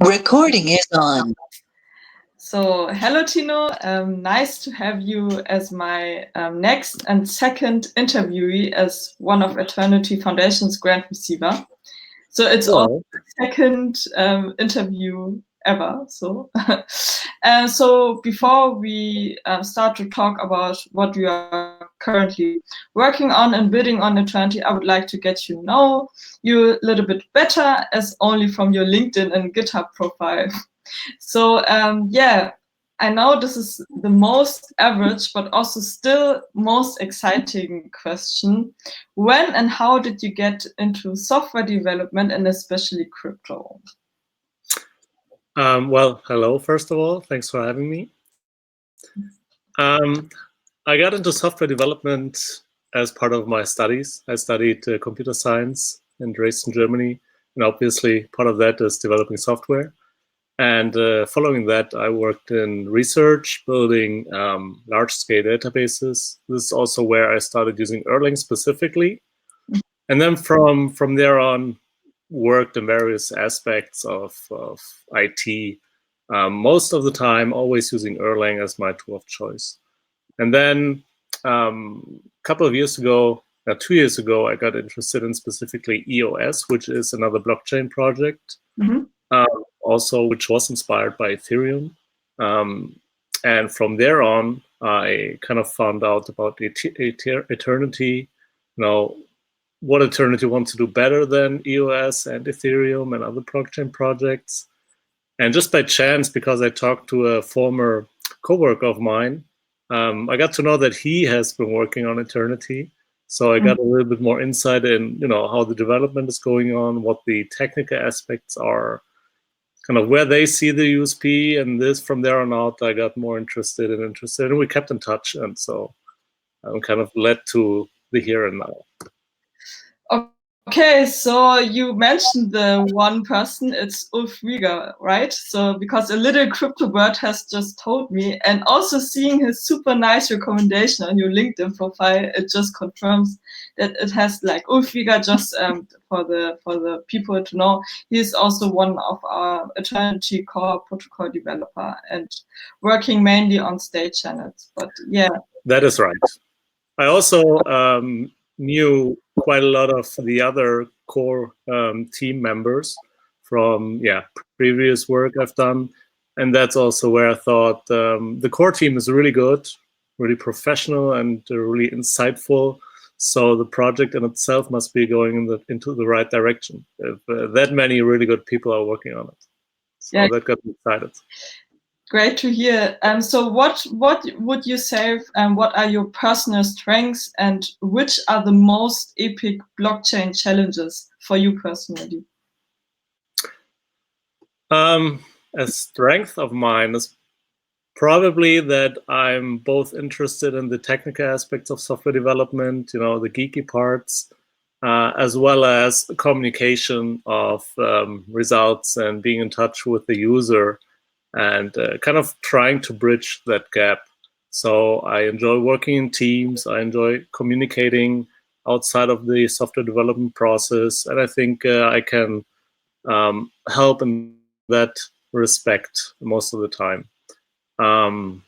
Recording is on. So, hello, Tino. Nice to have you as my next and second interviewee as one of Eternity Foundation's grant receiver. So it's also Well, the second interview ever. So before we start to talk about what you are currently working on and building on Eternity, I would like to get to know you a little bit better, as only from your LinkedIn and GitHub profile. So yeah, I know this is the most average, but also still most exciting question. When and how did you get into software development and especially crypto? well, hello, first of all. Thanks for having me. I got into software development as part of my studies. I studied computer science in Dresden, Germany, and obviously part of that is developing software. And following that, I worked in research, building large-scale databases. This is also where I started using Erlang specifically. And then from there on, worked in various aspects of IT. Most of the time, always using Erlang as my tool of choice. And then a couple of years ago, 2 years ago, I got interested in specifically EOS, which is another blockchain project, also which was inspired by Ethereum. And from there on, I kind of found out about Eternity, what Eternity wants to do better than EOS and Ethereum and other blockchain projects. And just by chance, because I talked to a former coworker of mine, I got to know that he has been working on Eternity. So I got a little bit more insight in, how the development is going on, what the technical aspects are, kind of where they see the USP, and this from there on out, I got more interested, and we kept in touch, and so I'm kind of led to the here and now. Okay, so you mentioned the one person, it's Ulf Rieger, right? So because a little crypto bird has just told me, and also seeing his super nice recommendation on your LinkedIn profile, it just confirms that it has like Ulf Rieger. Just for the people to know, he is also one of our Eternity core protocol developer and working mainly on state channels. But yeah, that is right. I also knew quite a lot of the other core team members from previous work I've done, and that's also where I thought the core team is really good, really professional, and really insightful. So the project in itself must be going into the right direction. If that many really good people are working on it, so that got me excited. Great to hear. So what would you say, what are your personal strengths and which are the most epic blockchain challenges for you personally? A strength of mine is probably that I'm both interested in the technical aspects of software development, the geeky parts, as well as communication of results and being in touch with the user, and kind of trying to bridge that gap. So I enjoy working in teams. I enjoy communicating outside of the software development process. And I think I can help in that respect most of the time. To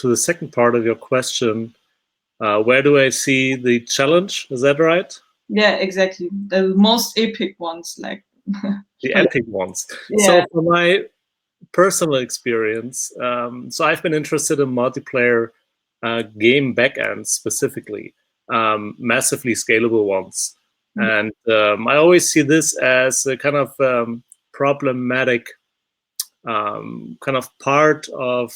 the second part of your question, where do I see the challenge? Is that right? Yeah, exactly. The most epic ones, like the epic ones. Yeah. So for my personal experience, so I've been interested in multiplayer game backends specifically, massively scalable ones. And I always see this as a kind of problematic kind of part of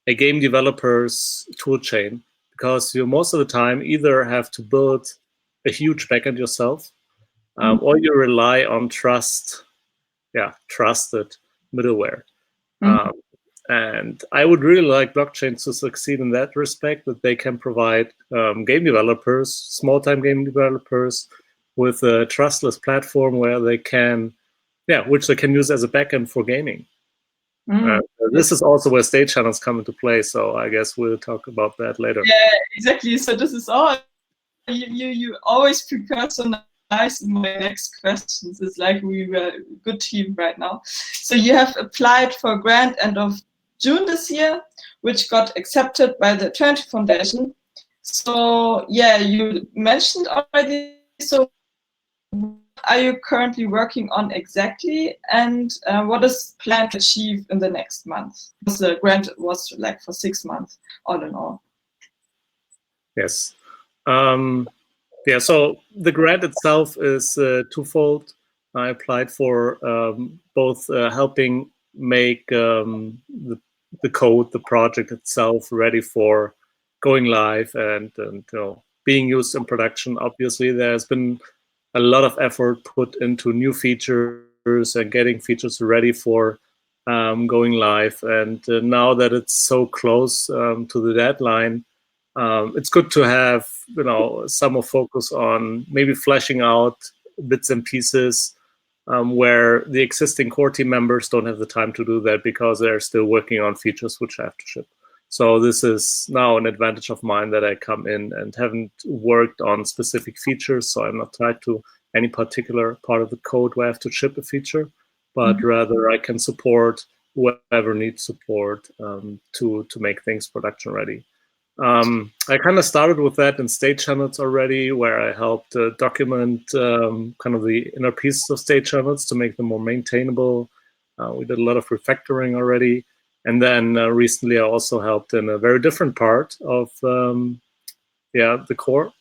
a game developer's toolchain, because you most of the time either have to build a huge backend yourself, or you rely on trusted middleware. And I would really like blockchains to succeed in that respect, that they can provide game developers, small-time game developers, with a trustless platform where they can, which they can use as a backend for gaming. This is also where state channels come into play, so I guess we'll talk about that later. Yeah, exactly. So this is all you always prepare so replies in my next questions. It's like we were a good team right now. So you have applied for a grant end of June this year, which got accepted by the Eternity Foundation. So yeah, you mentioned already. So what are you currently working on exactly, and what is planned to achieve in the next month? Because the grant was like for 6 months, all in all. Yes. Yeah, so the grant itself is twofold. I applied for both helping make the code, the project itself, ready for going live and being used in production. Obviously, there's been a lot of effort put into new features and getting features ready for going live. And now that it's so close to the deadline, it's good to have some more focus on maybe fleshing out bits and pieces where the existing core team members don't have the time to do that because they're still working on features which I have to ship. So this is now an advantage of mine that I come in and haven't worked on specific features, so I'm not tied to any particular part of the code where I have to ship a feature, but rather I can support whoever needs support to make things production ready. I kind of started with that in state channels already, where I helped document kind of the inner pieces of state channels to make them more maintainable. We did a lot of refactoring already. And then recently I also helped in a very different part of the core,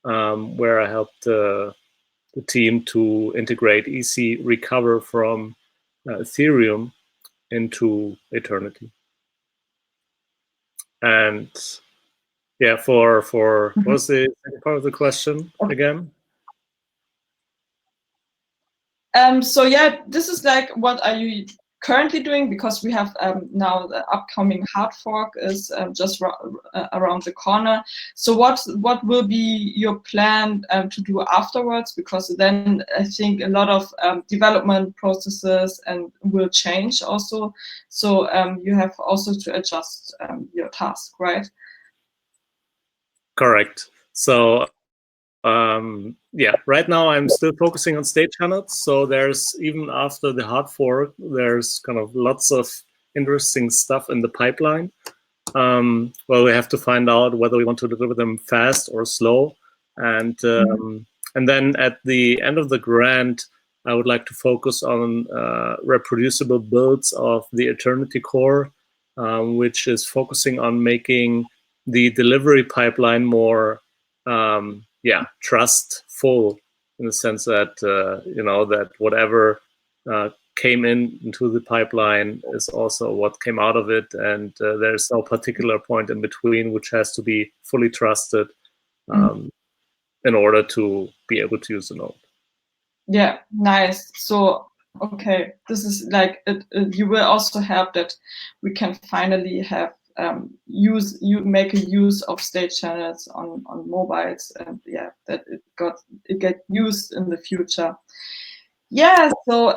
where I helped the team to integrate EC recover from Ethereum into Eternity. And yeah, for what was the second part of the question again? So yeah, this is like, what are you currently doing? Because we have now the upcoming hard fork is just around the corner. So what will be your plan to do afterwards? Because then I think a lot of development processes and will change also. So you have also to adjust your task, right? Correct. So yeah, right now I'm still focusing on state channels. So there's, even after the hard fork, there's kind of lots of interesting stuff in the pipeline. Well, we have to find out whether we want to deliver them fast or slow. And then at the end of the grant, I would like to focus on reproducible builds of the Eternity core, which is focusing on making the delivery pipeline more trustful, in the sense that that whatever came into the pipeline is also what came out of it, and there's no particular point in between, which has to be fully trusted in order to be able to use the node. Yeah, nice. So okay, this is like you will also help that we can finally have make a use of state channels on mobiles, and yeah, that it get used in the future. Yeah, so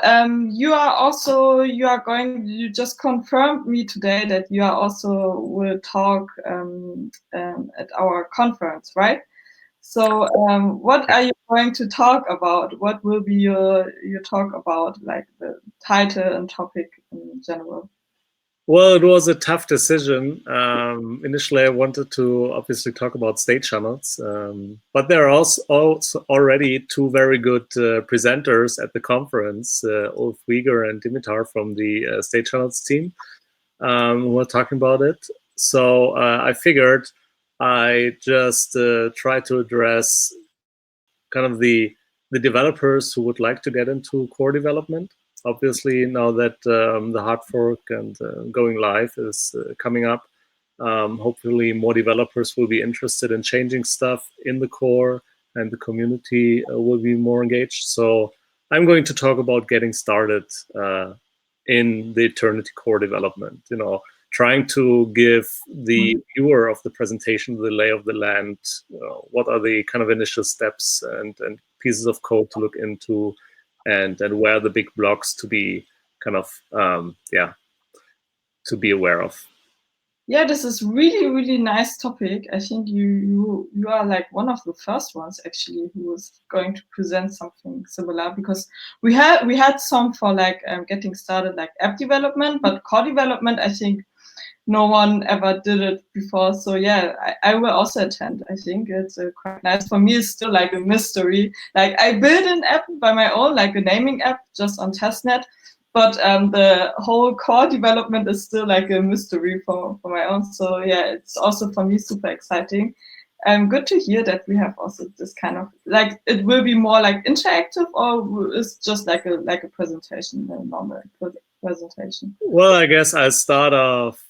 you just confirmed me today that you are also will talk at our conference, right? So what are you going to talk about? What will be your talk about, like the title and topic in general? Well, it was a tough decision. Initially, I wanted to obviously talk about state channels, but there are also already two very good presenters at the conference, Ulf Wieger and Dimitar from the state channels team, who are talking about it. So I figured I just try to address kind of the developers who would like to get into core development. Obviously, now that the hard fork and going live is coming up, hopefully more developers will be interested in changing stuff in the core, and the community will be more engaged. So I'm going to talk about getting started in the Eternity core development. Trying to give the viewer of the presentation the lay of the land. What are the kind of initial steps and pieces of code to look into, and where are the big blocks to be kind of to be aware of. Yeah, this is really, really nice topic. I think you are like one of the first ones actually who was going to present something similar, because we had some for like getting started, like app development, but core development, I think no one ever did it before. So yeah, I will also attend. I think it's quite nice. For me, it's still like a mystery. Like I built an app by my own, like a naming app just on testnet, but the whole core development is still like a mystery for my own. So yeah, it's also for me super exciting. Good to hear that we have also this kind of, like, it will be more like interactive, or it's just like a presentation, a normal presentation. Well, I guess I start off,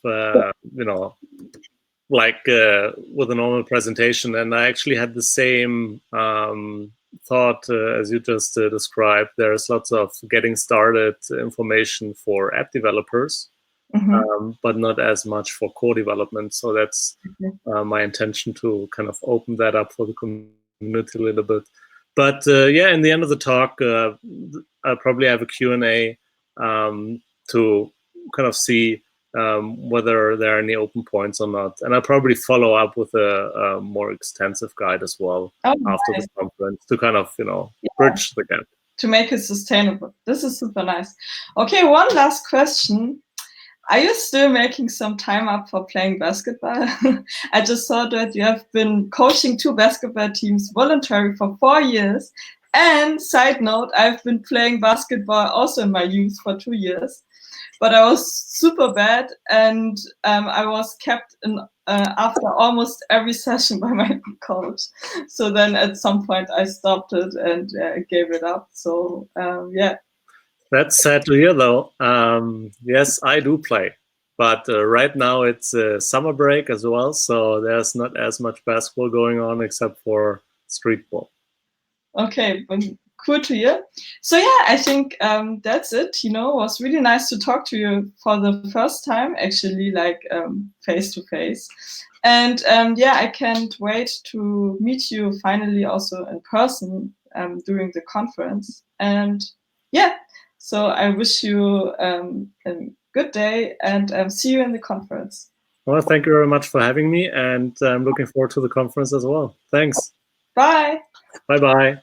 like with a normal presentation, and I actually had the same thought as you just described. There's lots of getting started information for app developers, but not as much for core development. So that's my intention, to kind of open that up for the community a little bit. But yeah, in the end of the talk, I'll probably have a Q&A to kind of see whether there are any open points or not. And I'll probably follow up with a more extensive guide as well after the conference, to kind of, bridge the gap. To make it sustainable. This is super nice. Okay, one last question. Are you still making some time up for playing basketball? I just saw that you have been coaching 2 basketball teams voluntarily for 4 years. And side note, I've been playing basketball also in my youth for 2 years. But I was super bad, and I was kept in after almost every session by my coach. So then at some point I stopped it and gave it up. So yeah. That's sad to hear, though. Yes, I do play, but right now it's a summer break as well, so there's not as much basketball going on except for street ball. Okay, but cool to hear. So yeah, I think that's it. It was really nice to talk to you for the first time, actually, like face to face. And yeah, I can't wait to meet you finally also in person during the conference. And yeah, so I wish you a good day, and see you in the conference. Well, thank you very much for having me, and I'm looking forward to the conference as well. Thanks. Bye. Bye-bye.